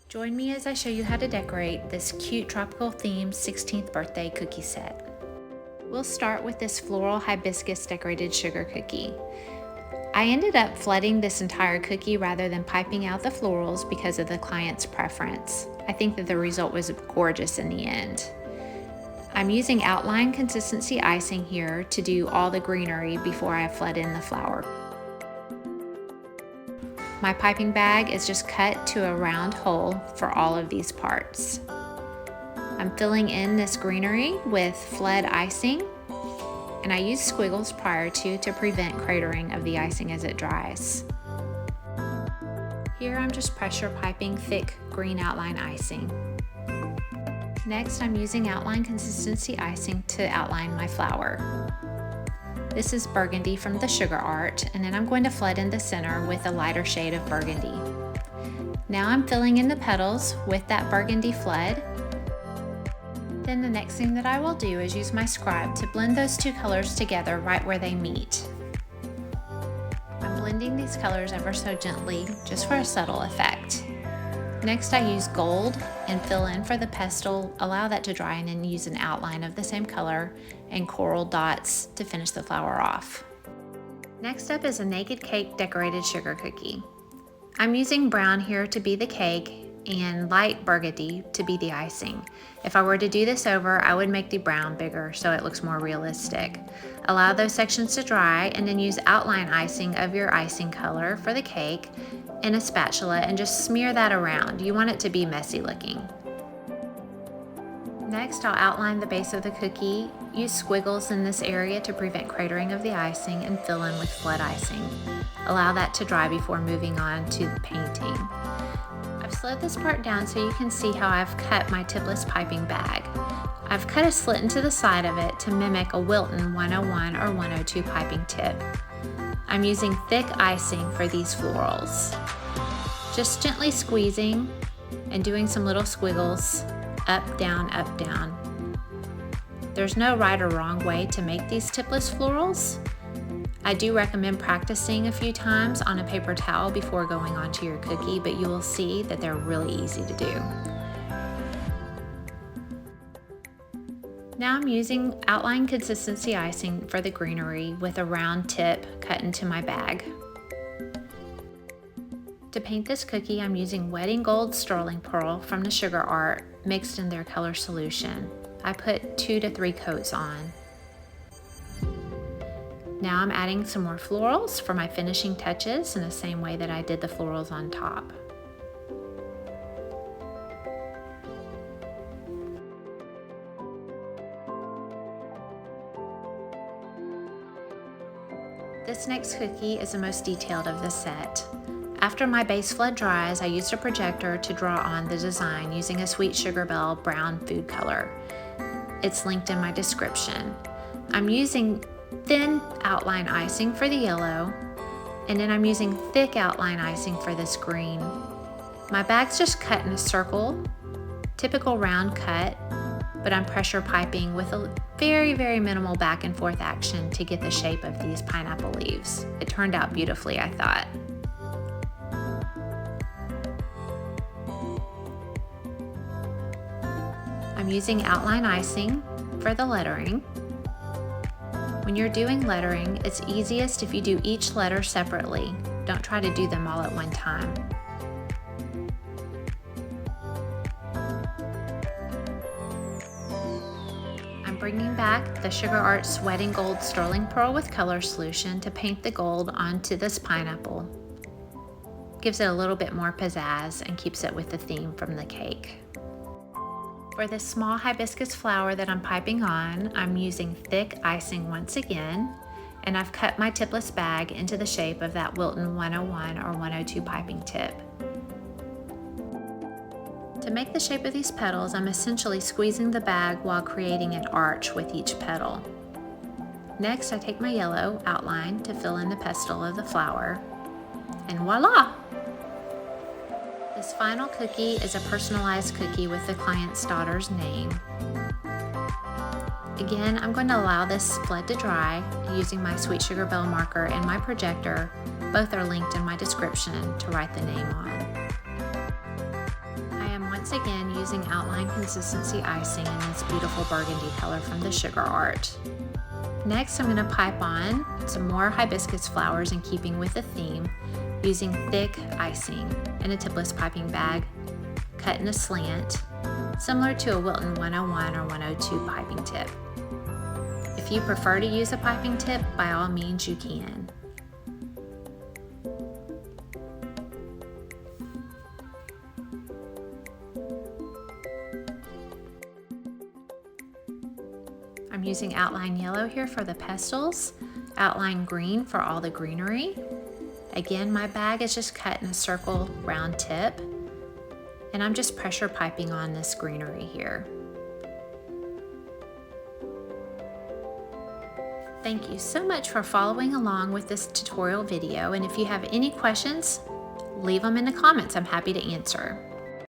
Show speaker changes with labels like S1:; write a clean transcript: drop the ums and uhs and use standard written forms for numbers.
S1: Join me as I show you how to decorate this cute tropical themed 16th birthday cookie set. We'll start with this floral hibiscus decorated sugar cookie. I ended up flooding this entire cookie rather than piping out the florals because of the client's preference. I think that the result was gorgeous in the end. I'm using outline consistency icing here to do all the greenery before I flood in the flower. My piping bag is just cut to a round hole for all of these parts. I'm filling in this greenery with flood icing, and I use squiggles prior to prevent cratering of the icing as it dries. Here I'm just pressure piping thick green outline icing. Next, I'm using outline consistency icing to outline my flower. This is burgundy from the Sugar Art, and then I'm going to flood in the center with a lighter shade of burgundy. Now I'm filling in the petals with that burgundy flood. Then the next thing that I will do is use my scribe to blend those two colors together right where they meet. I'm blending these colors ever so gently, just for a subtle effect. Next, I use gold and fill in for the pestle, allow that to dry, and then use an outline of the same color and coral dots to finish the flower off. Next up is a naked cake decorated sugar cookie. I'm using brown here to be the cake and light burgundy to be the icing. If I were to do this over, I would make the brown bigger so it looks more realistic. Allow those sections to dry and then use outline icing of your icing color for the cake in a spatula and just smear that around. You want it to be messy looking. Next, I'll outline the base of the cookie, use squiggles in this area to prevent cratering of the icing, and fill in with flood icing. Allow that to dry before moving on to the painting. I've slowed this part down so you can see how I've cut my Tipless piping bag. I've cut a slit into the side of it to mimic a Wilton 101 or 102 piping tip. I'm using thick icing for these florals. Just gently squeezing and doing some little squiggles, up, down, up, down. There's no right or wrong way to make these tipless florals. I do recommend practicing a few times on a paper towel before going onto your cookie, but you will see that they're really easy to do. Now I'm using outline consistency icing for the greenery with a round tip cut into my bag. To paint this cookie, I'm using wedding gold sterling pearl from the Sugar Art mixed in their color solution. I put 2 to 3 coats on. Now I'm adding some more florals for my finishing touches in the same way that I did the florals on top. This next cookie is the most detailed of the set. After my base flood dries, I used a projector to draw on the design using a Sweet Sugar Belle brown food color. It's linked in my description. I'm using thin outline icing for the yellow, and then I'm using thick outline icing for this green. My bag's just cut in a circle, typical round cut, but I'm pressure piping with a very, very minimal back and forth action to get the shape of these pineapple leaves. It turned out beautifully, I thought. I'm using outline icing for the lettering. When you're doing lettering, it's easiest if you do each letter separately. Don't try to do them all at one time. Bringing back the Sugar Art's Wedding Gold Sterling Pearl with color solution to paint the gold onto this pineapple. Gives it a little bit more pizzazz and keeps it with the theme from the cake. For this small hibiscus flower that I'm piping on, I'm using thick icing once again, and I've cut my tipless bag into the shape of that Wilton 101 or 102 piping tip. To make the shape of these petals, I'm essentially squeezing the bag while creating an arch with each petal. Next, I take my yellow outline to fill in the pestle of the flower, and voila! This final cookie is a personalized cookie with the client's daughter's name. Again, I'm going to allow this flood to dry using my Sweet Sugar Belle marker and my projector. Both are linked in my description to write the name on. I once again using outline consistency icing in this beautiful burgundy color from the Sugar Art. Next, I'm going to pipe on some more hibiscus flowers in keeping with the theme, using thick icing in a tipless piping bag, cut in a slant, similar to a Wilton 101 or 102 piping tip. If you prefer to use a piping tip, by all means you can. I'm using outline yellow here for the pestils, outline green for all the greenery. Again, my bag is just cut in a circle round tip, and I'm just pressure piping on this greenery here. Thank you so much for following along with this tutorial video, and if you have any questions, leave them in the comments. I'm happy to answer.